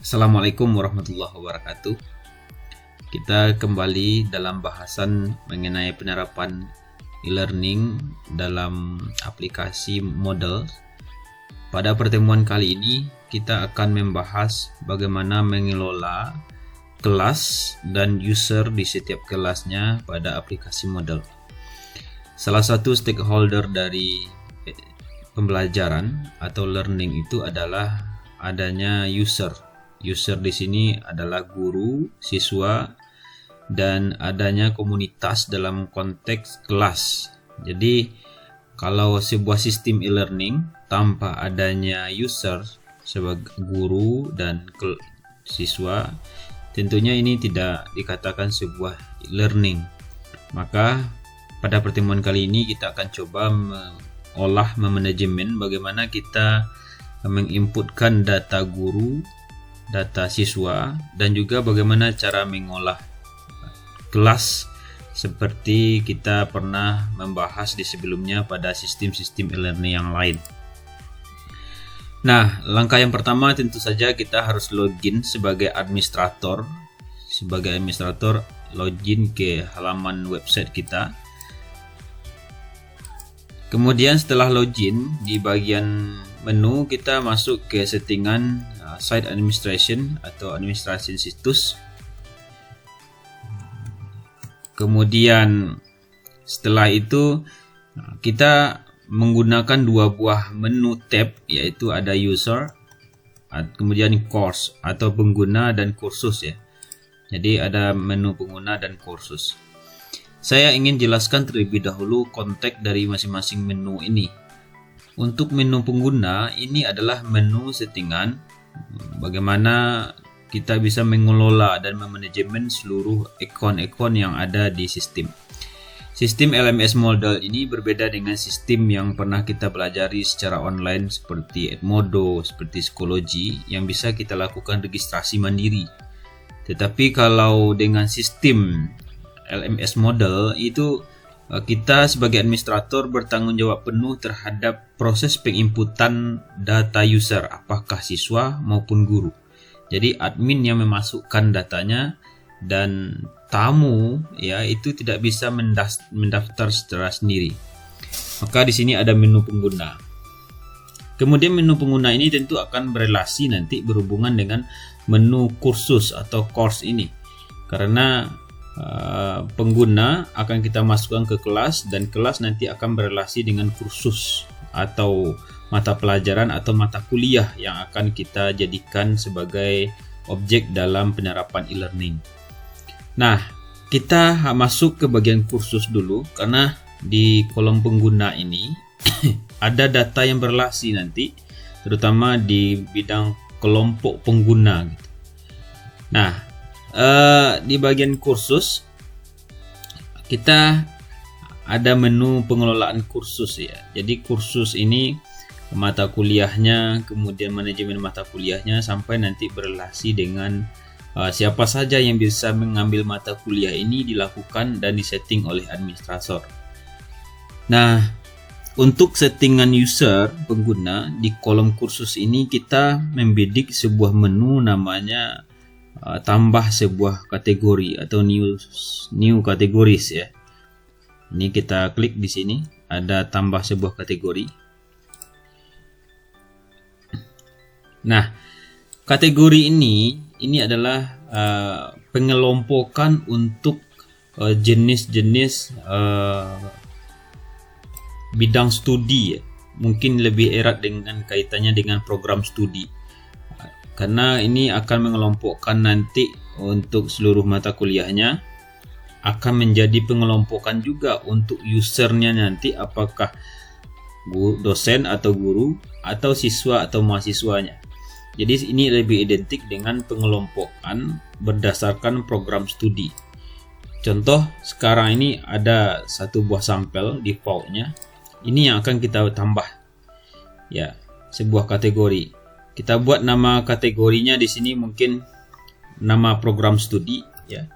Assalamualaikum warahmatullahi wabarakatuh. Kita kembali dalam bahasan mengenai penerapan e-learning dalam aplikasi Moodle. Pada pertemuan kali ini kita akan membahas bagaimana mengelola kelas dan user di setiap kelasnya pada aplikasi Moodle. Salah satu stakeholder dari pembelajaran atau learning itu adalah adanya user. User di sini adalah guru, siswa, dan adanya komunitas dalam konteks kelas. Jadi, kalau sebuah sistem e-learning tanpa adanya user sebagai guru dan siswa, tentunya ini tidak dikatakan sebuah e-learning. Maka, pada pertemuan kali ini kita akan coba memanajemen bagaimana kita menginputkan data guru, data siswa, dan juga bagaimana cara mengolah kelas seperti kita pernah membahas di sebelumnya pada sistem-sistem e-learning yang lain. Nah, langkah yang pertama tentu saja kita harus login sebagai administrator. Sebagai administrator, login ke halaman website kita. Kemudian setelah login, di bagian menu kita masuk ke settingan site administration atau administrasi situs. Kemudian setelah itu kita menggunakan dua buah menu tab, yaitu ada user, kemudian course atau pengguna dan kursus ya. Jadi ada menu pengguna dan kursus. Saya ingin jelaskan terlebih dahulu konteks dari masing-masing menu ini. Untuk menu pengguna, ini adalah menu settingan bagaimana kita bisa mengelola dan memanajemen seluruh akun-akun yang ada di sistem. Sistem LMS Moodle ini berbeda dengan sistem yang pernah kita pelajari secara online seperti Edmodo, seperti Schoology yang bisa kita lakukan registrasi mandiri. Tetapi kalau dengan sistem LMS Moodle itu kita sebagai administrator bertanggung jawab penuh terhadap proses penginputan data user, apakah siswa maupun guru. Jadi admin yang memasukkan datanya dan tamu ya itu tidak bisa mendaftar secara sendiri. Maka di sini ada menu pengguna. Kemudian menu pengguna ini tentu akan berelasi nanti berhubungan dengan menu kursus atau course ini. Karena pengguna akan kita masukkan ke kelas dan kelas nanti akan berelasi dengan kursus atau mata pelajaran atau mata kuliah yang akan kita jadikan sebagai objek dalam penerapan e-learning. Nah, kita masuk ke bagian kursus dulu karena di kolom pengguna ini ada data yang berelasi nanti, terutama di bidang kelompok pengguna gitu. Nah, di bagian kursus kita ada menu pengelolaan kursus ya. Jadi kursus ini mata kuliahnya, kemudian manajemen mata kuliahnya sampai nanti berelasi dengan siapa saja yang bisa mengambil mata kuliah ini dilakukan dan disetting oleh administrator. Nah, untuk settingan user pengguna di kolom kursus ini kita membidik sebuah menu namanya tambah sebuah kategori atau new categories ya. Ini kita klik di sini, ada tambah sebuah kategori. Nah, kategori ini adalah pengelompokan untuk jenis-jenis bidang studi ya. Mungkin lebih erat dengan kaitannya dengan program studi. Karena ini akan mengelompokkan nanti untuk seluruh mata kuliahnya, akan menjadi pengelompokan juga untuk usernya nanti apakah dosen atau guru atau siswa atau mahasiswanya. Jadi ini lebih identik dengan pengelompokan berdasarkan program studi. Contoh sekarang ini ada satu buah sampel defaultnya. Ini yang akan kita tambah ya, sebuah kategori. Kita buat nama kategorinya di sini mungkin nama program studi ya.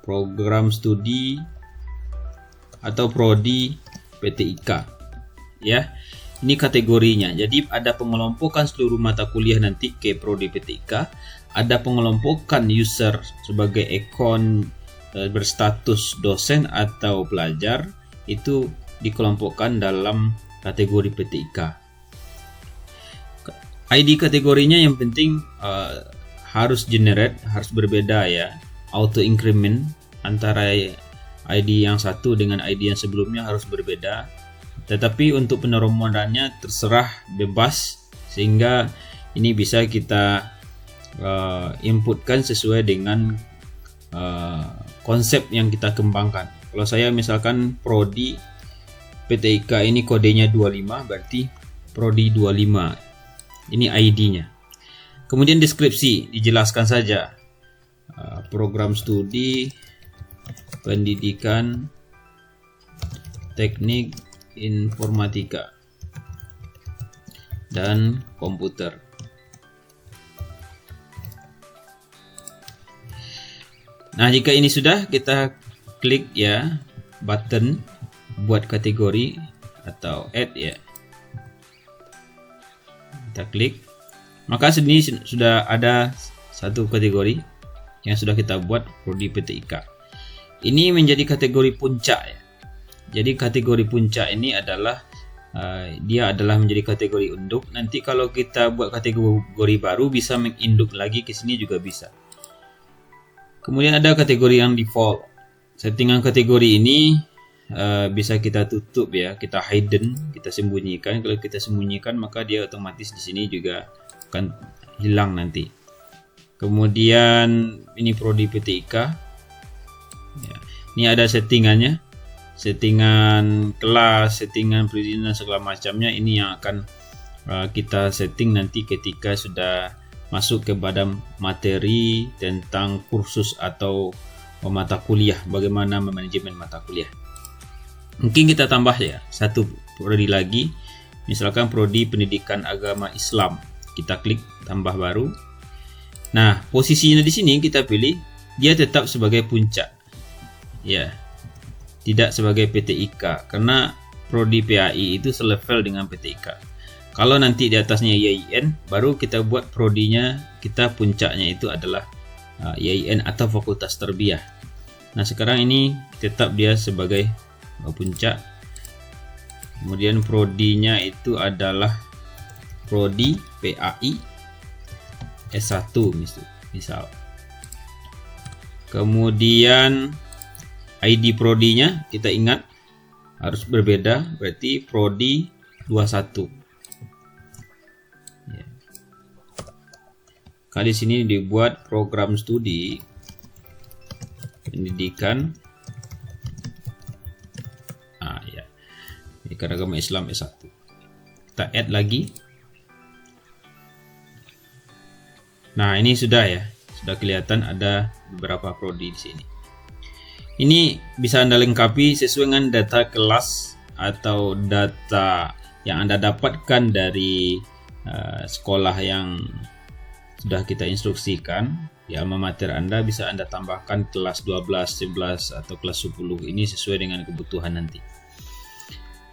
Program studi atau prodi PT IKA ya. Ini kategorinya. Jadi ada pengelompokan seluruh mata kuliah nanti ke prodi PTIK, ada pengelompokan user sebagai akun berstatus dosen atau pelajar, itu dikelompokkan dalam kategori PTIK. ID kategorinya yang penting harus generate, harus berbeda ya, auto increment antara ID yang satu dengan ID yang sebelumnya harus berbeda. Tetapi untuk penomorannya terserah, bebas, sehingga ini bisa kita inputkan sesuai dengan konsep yang kita kembangkan. Kalau saya misalkan prodi PTIK ini kodenya 25, berarti prodi 25. Ini ID-nya. Kemudian deskripsi dijelaskan saja. Program studi pendidikan teknik informatika dan komputer. Nah, jika ini sudah, kita klik ya button buat kategori atau add ya. Kita klik, maka sini sudah ada satu kategori yang sudah kita buat, prodi PTIK. Ini menjadi kategori puncak ya. Jadi kategori puncak ini adalah dia adalah menjadi kategori induk. Nanti kalau kita buat kategori baru bisa menginduk lagi ke sini juga bisa. Kemudian ada kategori yang default. Settingan kategori ini bisa kita tutup ya, kita hidden, kita sembunyikan. Kalau kita sembunyikan maka dia otomatis di sini juga akan hilang nanti. Kemudian ini prodi PTIK. Ya, ini ada settingannya. Settingan kelas, settingan perizinan segala macamnya, ini yang akan kita setting nanti ketika sudah masuk kepada materi tentang kursus atau mata kuliah, bagaimana memanajemen mata kuliah. Mungkin kita tambah ya satu prodi lagi, misalkan prodi pendidikan agama Islam. Kita klik tambah baru. Nah, posisinya di sini kita pilih dia tetap sebagai puncak. Ya. Tidak sebagai PTIK, karena prodi PAI itu selevel dengan PTIK. Kalau nanti di atasnya YIN, baru kita buat prodinya, kita puncaknya itu adalah YIN atau fakultas terbiah. Nah, sekarang ini tetap dia sebagai puncak. Kemudian prodinya itu adalah prodi PAI S1 misal. Kemudian ID prodinya kita ingat harus berbeda, berarti prodi 21. Ya. Kali sini dibuat program studi pendidikan ya. Pendidikan agama Islam S1. Kita add lagi. Nah, ini sudah ya. Sudah kelihatan ada beberapa prodi di sini. Ini bisa Anda lengkapi sesuai dengan data kelas atau data yang Anda dapatkan dari sekolah yang sudah kita instruksikan. Di alma mater Anda bisa Anda tambahkan kelas 12, 11 atau kelas 10, ini sesuai dengan kebutuhan nanti.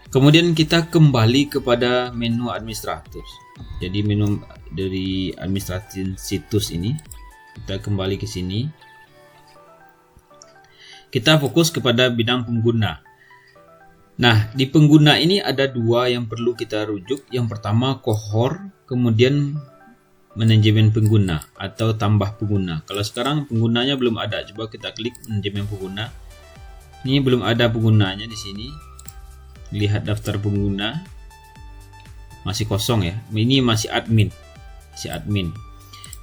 Kemudian kita kembali kepada menu administrator. Jadi menu dari administrasi situs ini, kita kembali ke sini. Kita fokus kepada bidang pengguna. Nah, di pengguna ini ada dua yang perlu kita rujuk. Yang pertama kohort, kemudian manajemen pengguna atau tambah pengguna. Kalau sekarang penggunanya belum ada, coba kita klik manajemen pengguna. Ini belum ada penggunanya di sini. Lihat daftar pengguna, masih kosong ya. Ini masih admin,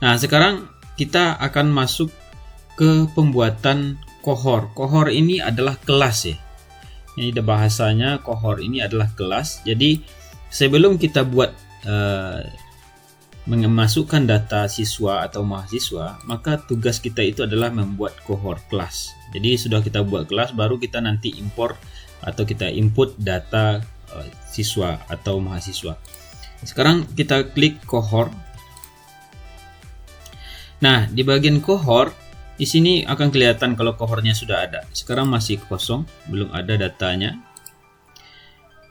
Nah, sekarang kita akan masuk ke pembuatan kohort. Kohort ini adalah kelas ya. Ini bahasanya kohort ini adalah kelas. Jadi sebelum kita buat memasukkan data siswa atau mahasiswa, maka tugas kita itu adalah membuat kohort kelas. Jadi sudah kita buat kelas, baru kita nanti import atau kita input data siswa atau mahasiswa. Sekarang kita klik kohort. Nah, di bagian kohort di sini akan kelihatan kalau kohortnya sudah ada. Sekarang masih kosong, belum ada datanya.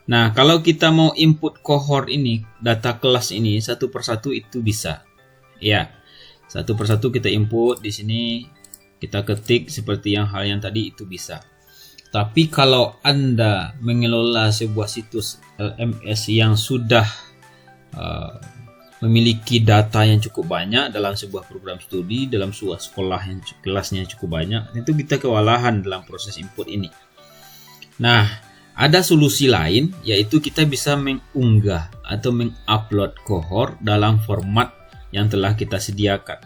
Nah, kalau kita mau input cohort ini, data kelas ini satu persatu itu bisa. Ya, satu persatu kita input di sini, kita ketik seperti hal yang tadi itu bisa. Tapi kalau Anda mengelola sebuah situs LMS yang sudah memiliki data yang cukup banyak dalam sebuah program studi, dalam sebuah sekolah yang kelasnya cukup banyak, itu kita kewalahan dalam proses input ini. Nah, ada solusi lain, yaitu kita bisa mengunggah atau mengupload cohort dalam format yang telah kita sediakan.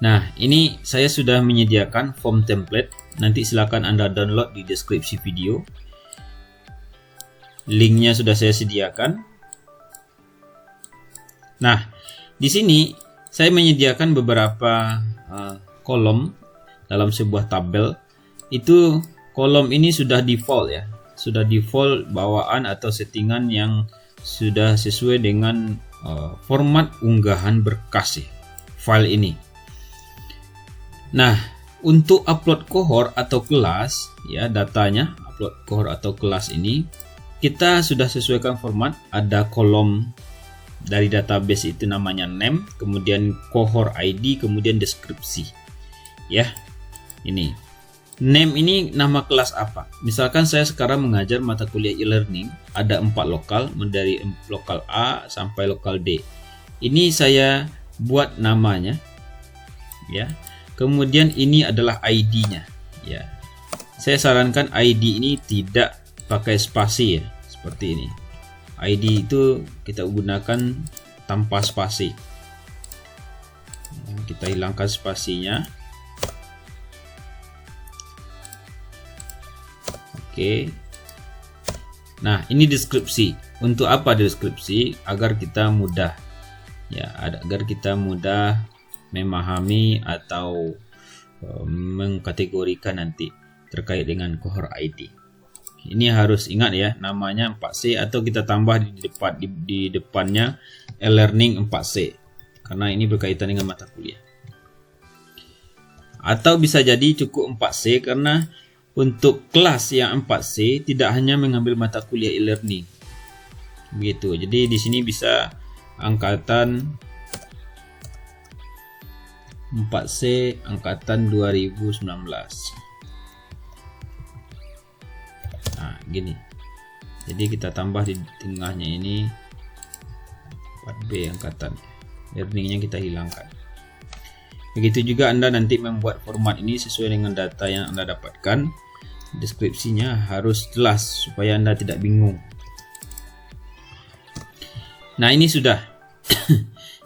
Nah, ini saya sudah menyediakan form template. Nanti silakan Anda download di deskripsi video. Linknya sudah saya sediakan. Nah, di sini saya menyediakan beberapa kolom dalam sebuah tabel. Itu kolom ini sudah default ya. Sudah default bawaan atau settingan yang sudah sesuai dengan format unggahan berkas ya, file ini. Nah, untuk upload cohort atau kelas ya, datanya upload cohort atau kelas ini kita sudah sesuaikan format. Ada kolom dari database itu namanya name, kemudian cohort ID, kemudian deskripsi ya. Ini name ini nama kelas apa. Misalkan saya sekarang mengajar mata kuliah e-learning, ada 4 lokal, dari lokal A sampai lokal D. Ini saya buat namanya ya. Kemudian ini adalah ID-nya ya. Saya sarankan ID ini tidak pakai spasi ya, seperti ini. ID itu kita gunakan tanpa spasi. Kita hilangkan spasinya. Oke. Nah, ini deskripsi. Untuk apa deskripsi? Agar kita mudah ya, agar kita mudah memahami atau mengkategorikan nanti terkait dengan cohort ID. Ini harus ingat ya, namanya 4C atau kita tambah di depannya e-learning 4C karena ini berkaitan dengan mata kuliah. Atau bisa jadi cukup 4C karena untuk kelas yang 4C tidak hanya mengambil mata kuliah e-learning. Begitu. Jadi di sini bisa angkatan 4C angkatan 2019. Nah, gini. Jadi kita tambah di tengahnya ini 4B angkatan. Learningnya kita hilangkan. Begitu juga Anda nanti membuat format ini sesuai dengan data yang Anda dapatkan. Deskripsinya harus jelas supaya Anda tidak bingung. Nah, ini sudah.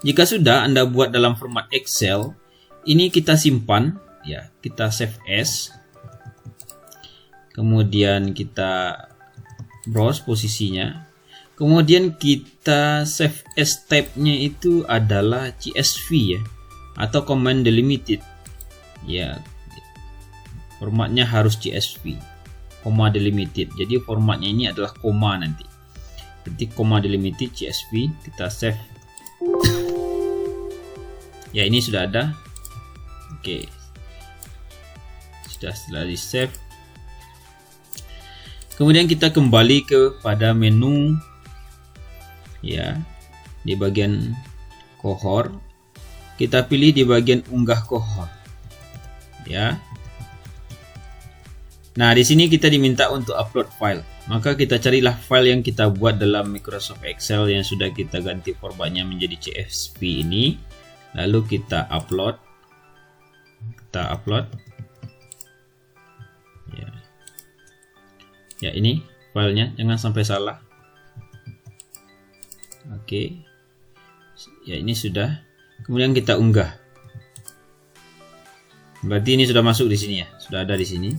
Jika sudah Anda buat dalam format Excel, ini kita simpan ya, kita save as. Kemudian kita browse posisinya. Kemudian kita save as type-nya itu adalah CSV ya, atau command delimited. Ya, formatnya harus CSV, comma delimited. Jadi formatnya ini adalah koma nanti. Ketik comma delimited CSV, kita save. Ya, ini sudah ada. Oke. Setelah di save. Kemudian kita kembali kepada menu ya, di bagian cohort. Kita pilih di bagian unggah cohort. Ya. Nah, di sini kita diminta untuk upload file. Maka kita carilah file yang kita buat dalam Microsoft Excel yang sudah kita ganti formatnya menjadi CSV ini. Lalu kita upload. Ya, ini filenya, jangan sampai salah. Oke. Ya, ini sudah. Kemudian kita unggah. Berarti ini sudah masuk di sini ya, sudah ada di sini.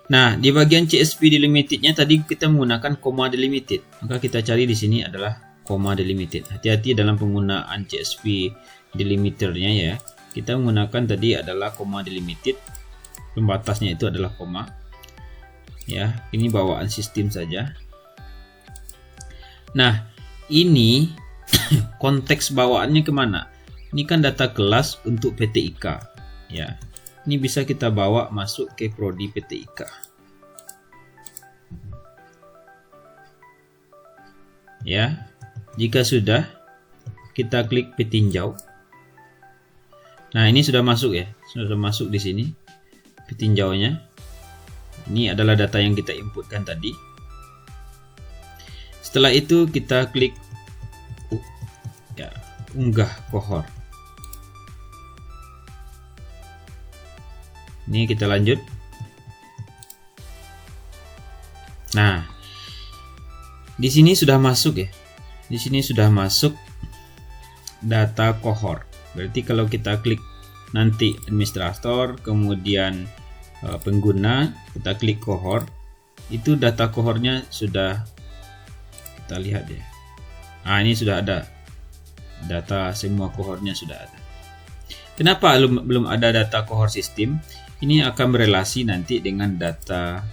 Nah, di bagian CSV delimitednya tadi kita menggunakan comma delimited. Maka kita cari di sini adalah comma delimited. Hati-hati dalam penggunaan CSV delimiternya ya. Kita menggunakan tadi adalah comma delimited. Pembatasnya itu adalah koma. Ya, ini bawaan sistem saja. Nah, ini konteks bawaannya kemana? Ini kan data kelas untuk PTIK. Ya, ini bisa kita bawa masuk ke prodi PTIK. Ya. Jika sudah, kita klik petinjau. Nah, ini sudah masuk ya. Sudah masuk di sini petinjaunya. Ini adalah data yang kita inputkan tadi. Setelah itu kita klik unggah kohort. Ini kita lanjut. Nah, di sini sudah masuk ya. Di sini sudah masuk data kohort. Berarti kalau kita klik nanti administrator, kemudian pengguna, kita klik kohort, itu data kohortnya sudah kita lihat ya. Nah, ini sudah ada. Data semua kohortnya sudah ada. Kenapa belum ada data kohort sistem? Ini akan berelasi nanti dengan data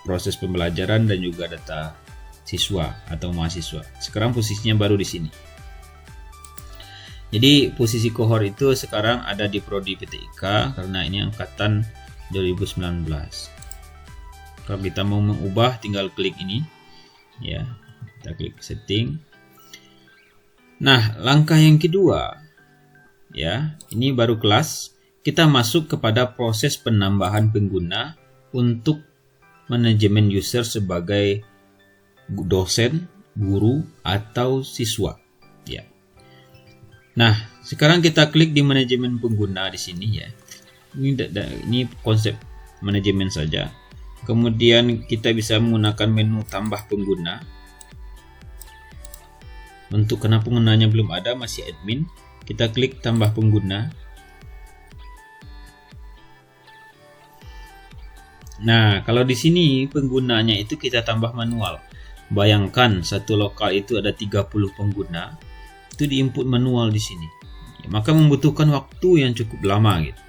proses pembelajaran dan juga data siswa atau mahasiswa. Sekarang posisinya baru di sini. Jadi posisi kohort itu sekarang ada di Prodi PTIK karena ini angkatan 2019. Kalau kita mau mengubah, tinggal klik ini ya, kita klik setting. Nah, langkah yang kedua ya, ini baru kelas. Kita masuk kepada proses penambahan pengguna untuk manajemen user sebagai dosen, guru, atau siswa. Ya. Nah, sekarang kita klik di manajemen pengguna di sini ya. Ini konsep manajemen saja. Kemudian kita bisa menggunakan menu tambah pengguna. Untuk karena penggunanya belum ada, masih admin, kita klik tambah pengguna. Nah, kalau di sini penggunanya itu kita tambah manual. Bayangkan satu lokal itu ada 30 pengguna, itu diinput manual di sini. Ya, maka membutuhkan waktu yang cukup lama gitu.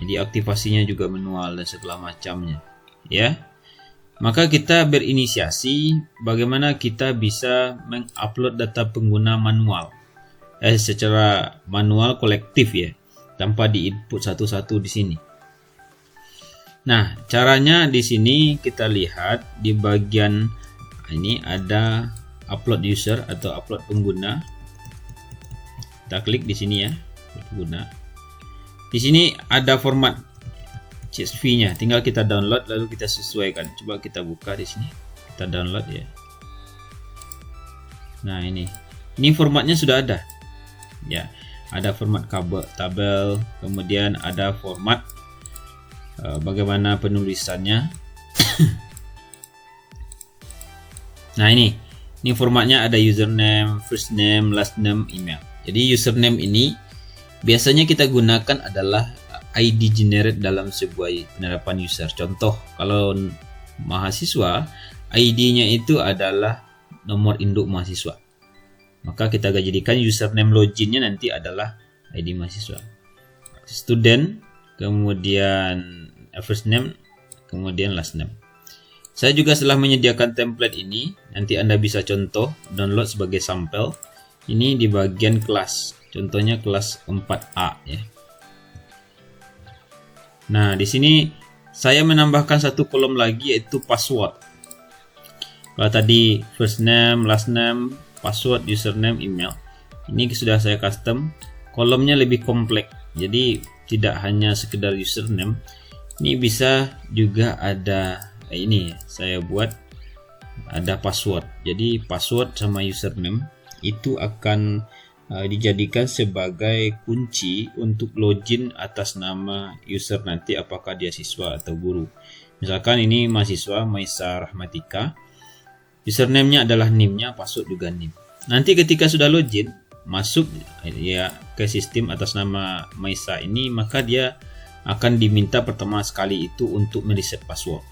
Jadi aktivasinya juga manual dan segala macamnya, ya. Maka kita berinisiasi bagaimana kita bisa mengupload data pengguna manual. Secara manual kolektif ya, tanpa diinput satu-satu di sini. Nah, caranya di sini kita lihat di bagian ini ada upload user atau upload pengguna. Kita klik di sini ya, pengguna. Di sini ada format CSV-nya, tinggal kita download lalu kita sesuaikan. Coba kita buka di sini, kita download ya. Nah, ini formatnya sudah ada. Ya, ada format tabel, kemudian ada format bagaimana penulisannya. Nah, ini formatnya ada username, first name, last name, email. Jadi username ini biasanya kita gunakan adalah ID generate dalam sebuah penerapan user. Contoh, kalau mahasiswa, ID-nya itu adalah nomor induk mahasiswa. Maka kita jadikan username loginnya nanti adalah ID mahasiswa. Student, kemudian first name, kemudian last name. Saya juga telah menyediakan template ini, nanti Anda bisa contoh, download sebagai sampel. Ini di bagian kelas, contohnya kelas 4A ya. Nah, di sini saya menambahkan satu kolom lagi yaitu password. Kalau tadi first name, last name, password, username, email. Ini sudah saya custom, kolomnya lebih kompleks. Jadi tidak hanya sekedar username, ini bisa juga ada ini saya buat ada password. Jadi password sama username itu akan dijadikan sebagai kunci untuk login atas nama user nanti, apakah dia siswa atau guru. Misalkan ini mahasiswa Maisa Rahmatika, username-nya adalah NIM-nya, password juga NIM. Nanti ketika sudah login masuk ya ke sistem atas nama Maisa ini, maka dia akan diminta pertama sekali itu untuk mereset password.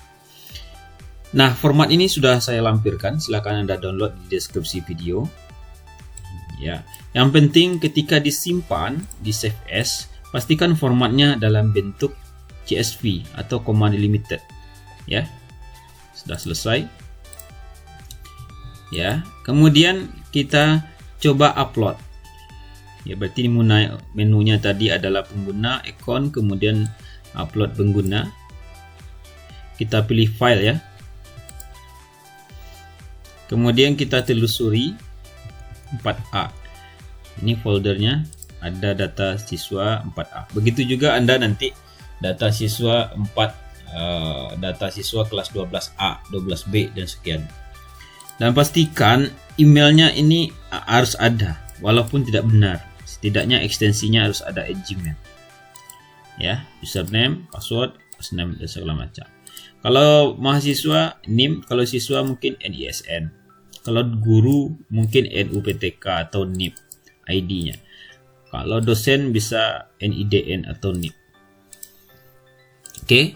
Nah, format ini sudah saya lampirkan, silakan Anda download di deskripsi video. Ya, yang penting ketika disimpan di save as, pastikan formatnya dalam bentuk CSV atau command limited. Ya, sudah selesai. Ya, kemudian kita coba upload. Ya, berarti menunya tadi adalah pengguna, account, kemudian upload pengguna. Kita pilih file ya. Kemudian kita telusuri 4A. Ini foldernya ada data siswa 4A. Begitu juga Anda nanti data siswa 4, data siswa kelas 12A, 12B dan sekian. Dan pastikan emailnya ini harus ada, walaupun tidak benar. Setidaknya ekstensinya harus ada @gmail. Ya, username, password, lastname dan segala macam. Kalau mahasiswa NIM, kalau siswa mungkin NISN. Kalau guru mungkin NUPTK atau NIP ID-nya. Kalau dosen bisa NIDN atau NIP. Oke,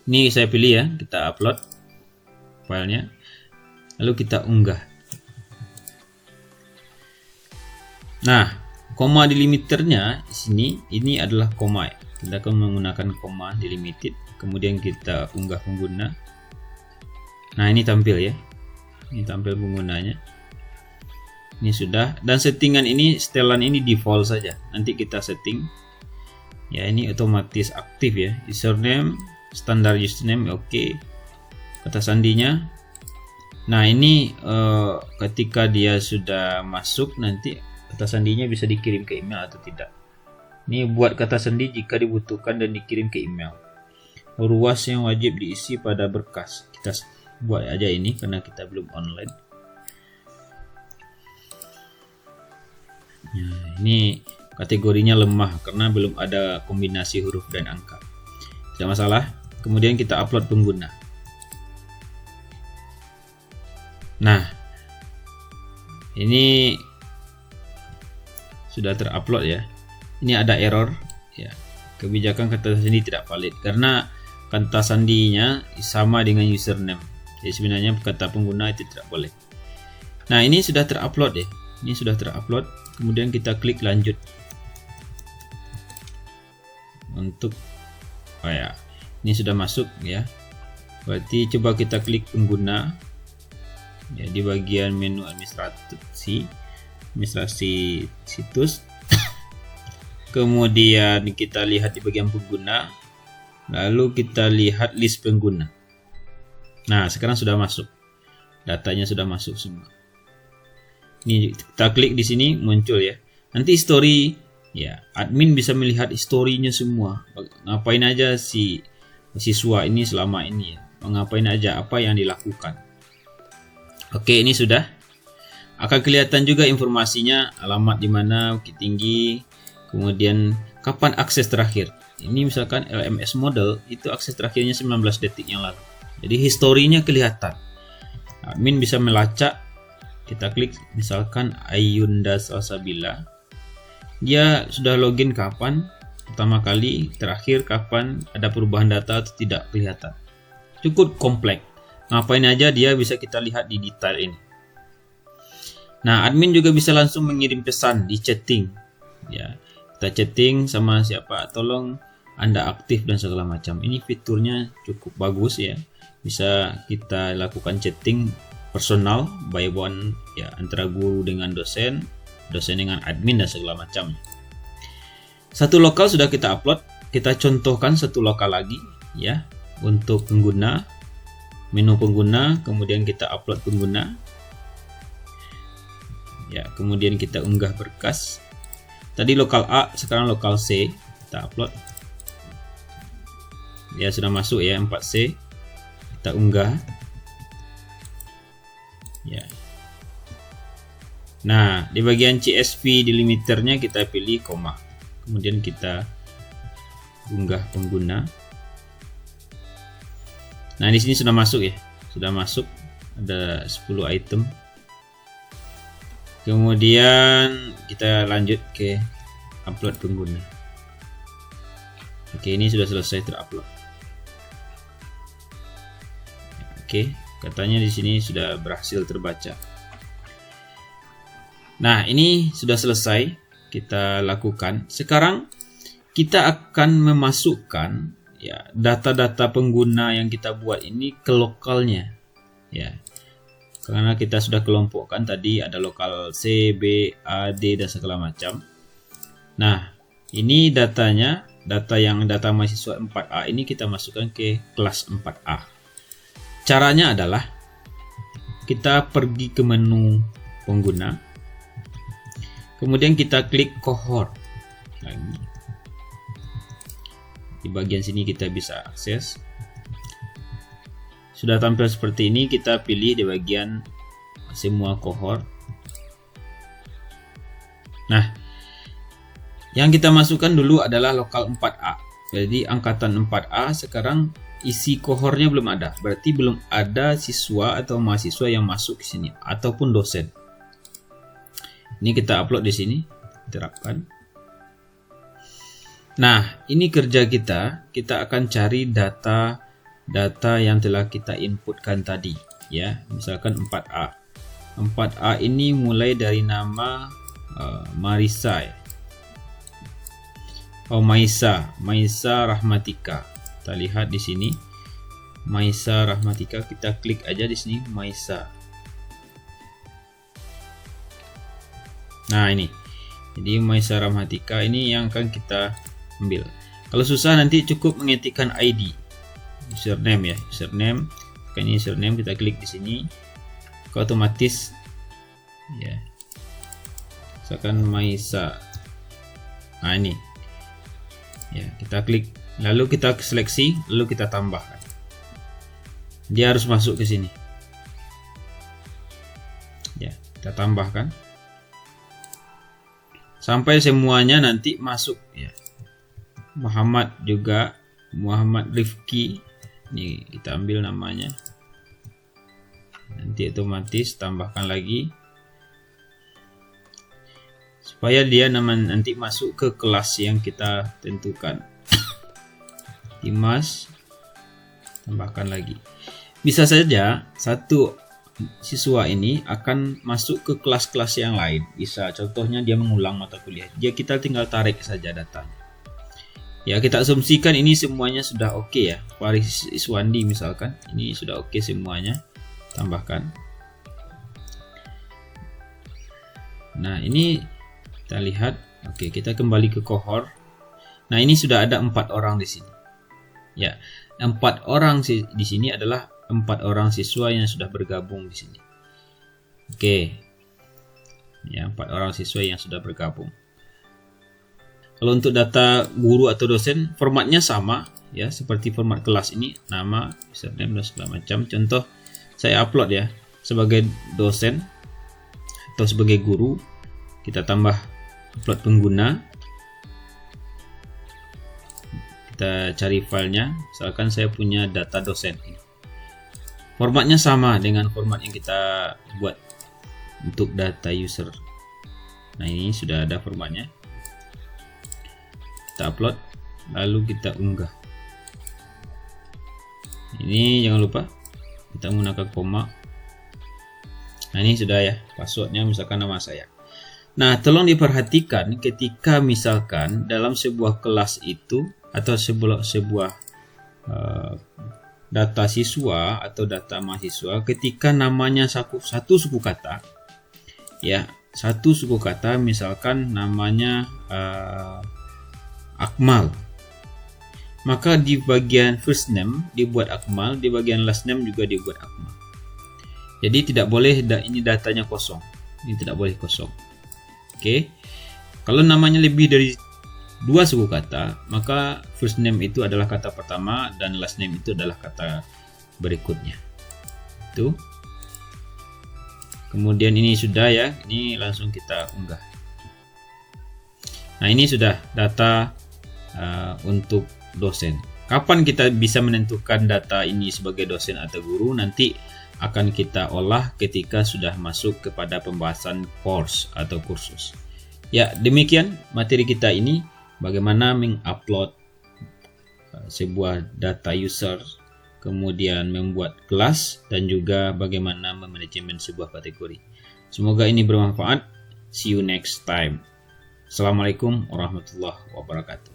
ini saya pilih ya, kita upload filenya. Lalu kita unggah. Nah, koma delimiternya di sini ini adalah koma ya. Kita akan menggunakan koma delimited. Kemudian kita unggah pengguna. Nah, ini tampil ya. Ini tampil penggunanya. Ini sudah. Dan settingan ini, setelan ini default saja. Nanti kita setting. Ya, ini otomatis aktif ya. Username, standar username oke. Kata sandinya. Nah, ini ketika dia sudah masuk, nanti kata sandinya bisa dikirim ke email atau tidak. Ini buat kata sandi jika dibutuhkan dan dikirim ke email. Ruas yang wajib diisi pada berkas. Kita buat aja ini karena kita belum online. Nah, ini kategorinya lemah karena belum ada kombinasi huruf dan angka. Tidak masalah. Kemudian kita upload pengguna. Nah, ini sudah terupload ya. Ini ada error ya. Kebijakan kata sandi tidak valid karena kata sandinya sama dengan username. Jadi sebenarnya kata pengguna itu tidak boleh. Nah, ini sudah terupload ya. Ini sudah terupload. Kemudian kita klik lanjut. Untuk ini sudah masuk ya. Berarti coba kita klik pengguna. Ya, di bagian menu administrasi situs. Kemudian kita lihat di bagian pengguna. Lalu kita lihat list pengguna. Nah, sekarang sudah masuk. Datanya sudah masuk semua. Ini kita klik di sini muncul ya. Nanti history ya, admin bisa melihat historinya semua. Ngapain aja si siswa ini selama ini ya. Ngapain aja, apa yang dilakukan. Oke, ini sudah. Akan kelihatan juga informasinya, alamat di mana, Bukit Tinggi, kemudian kapan akses terakhir. Ini misalkan LMS model itu akses terakhirnya 19 detik yang lalu. Jadi historinya kelihatan. Admin bisa melacak. Kita klik misalkan Ayunda Salsabila. Dia sudah login kapan pertama kali, terakhir kapan, ada perubahan data atau tidak, kelihatan. Cukup kompleks. Ngapain aja dia bisa kita lihat di detail ini. Nah, admin juga bisa langsung mengirim pesan di chatting. Ya, kita chatting sama siapa, tolong Anda aktif dan segala macam. Ini fiturnya cukup bagus ya. Bisa kita lakukan chatting personal by one ya, antara guru dengan dosen, dosen dengan admin dan segala macam. Satu lokal sudah kita upload. Kita contohkan satu lokal lagi ya untuk pengguna, menu pengguna, kemudian kita upload pengguna. Ya, kemudian kita unggah berkas. Tadi lokal A, sekarang lokal C. Kita upload. Ya, sudah masuk ya 4C. Kita unggah. Ya. Nah, di bagian CSV delimiternya kita pilih koma. Kemudian kita unggah pengguna. Nah, di sini sudah masuk ya. Sudah masuk. Ada 10 item. Kemudian kita lanjut ke upload pengguna. Oke, ini sudah selesai terupload. Oke, katanya di sini sudah berhasil terbaca. Nah, ini sudah selesai kita lakukan. Sekarang kita akan memasukkan ya data-data pengguna yang kita buat ini ke lokalnya. Ya. Karena kita sudah kelompokkan tadi ada lokal C, B, A, D dan segala macam. Nah, ini datanya, data mahasiswa 4A ini kita masukkan ke kelas 4A. Caranya adalah kita pergi ke menu pengguna. Kemudian kita klik cohort lagi. Di bagian sini kita bisa akses. Sudah tampil seperti ini, kita pilih di bagian semua cohort. Nah, yang kita masukkan dulu adalah lokal 4A. Jadi angkatan 4A sekarang isi cohortnya belum ada. Berarti belum ada siswa atau mahasiswa yang masuk ke sini ataupun dosen. Ini kita upload di sini, terapkan. Nah, ini kerja kita. Kita akan cari data yang telah kita inputkan tadi, ya. Misalkan 4A. 4A ini mulai dari nama Marisa, ya. Maisa Rahmatika. Kita lihat di sini Maisa Rahmatika, kita klik aja di sini Maisa. Nah, ini. Jadi Maisa Rahmatika ini yang akan kita ambil. Kalau susah nanti cukup mengetikkan ID. Username, ya, username. Ini username, kita klik di sini. Otomatis, ya. Misalkan Maisa. Nah, ini. Ya, kita klik, lalu kita seleksi, lalu kita tambahkan. Dia harus masuk ke sini. Ya, kita tambahkan. Sampai semuanya nanti masuk, ya. Muhammad juga, Muhammad Rifki. Ini kita ambil namanya. Nanti otomatis tambahkan lagi. Supaya dia nanti masuk ke kelas yang kita tentukan. Dimas, tambahkan lagi. Bisa saja satu siswa ini akan masuk ke kelas-kelas yang lain. Bisa, contohnya dia mengulang mata kuliah. Kita tinggal tarik saja datanya. Ya, kita asumsikan ini semuanya sudah oke, ya. Faris Iswandi misalkan, ini sudah oke semuanya. Tambahkan. Nah, ini kita lihat. Oke, kita kembali ke cohort. Nah, ini sudah ada 4 orang di sini. Ya, 4 orang di sini adalah 4 orang siswa yang sudah bergabung di sini. Oke. Ya, 4 orang siswa yang sudah bergabung. Kalau untuk data guru atau dosen, formatnya sama, ya, seperti format kelas ini, nama, username, dan segala macam. Contoh, saya upload, ya, sebagai dosen atau sebagai guru, kita tambah upload pengguna. Kita cari filenya, misalkan saya punya data dosen ini. Formatnya sama dengan format yang kita buat untuk data user. Nah, ini sudah ada formatnya. Kita upload, lalu kita unggah. Ini jangan lupa kita menggunakan koma. Nah, ini sudah, ya, passwordnya misalkan nama saya. Nah, tolong diperhatikan ketika misalkan dalam sebuah kelas itu atau sebuah data siswa atau data mahasiswa, ketika namanya satu suku kata, ya, satu suku kata, misalkan namanya Akmal, maka di bagian first name dibuat Akmal, di bagian last name juga dibuat Akmal. Jadi tidak boleh ini datanya kosong, ini tidak boleh kosong. Oke. Kalau namanya lebih dari 2 suku kata, maka first name itu adalah kata pertama dan last name itu adalah kata berikutnya. Itu. Kemudian ini sudah, ya, ini langsung kita unggah. Nah, ini sudah data untuk dosen. Kapan kita bisa menentukan data ini sebagai dosen atau guru? Nanti akan kita olah ketika sudah masuk kepada pembahasan course atau kursus. Ya, demikian materi kita ini, bagaimana mengupload sebuah data user, kemudian membuat kelas, dan juga bagaimana memanajemen sebuah kategori. Semoga ini bermanfaat. See you next time. Assalamualaikum warahmatullahi wabarakatuh.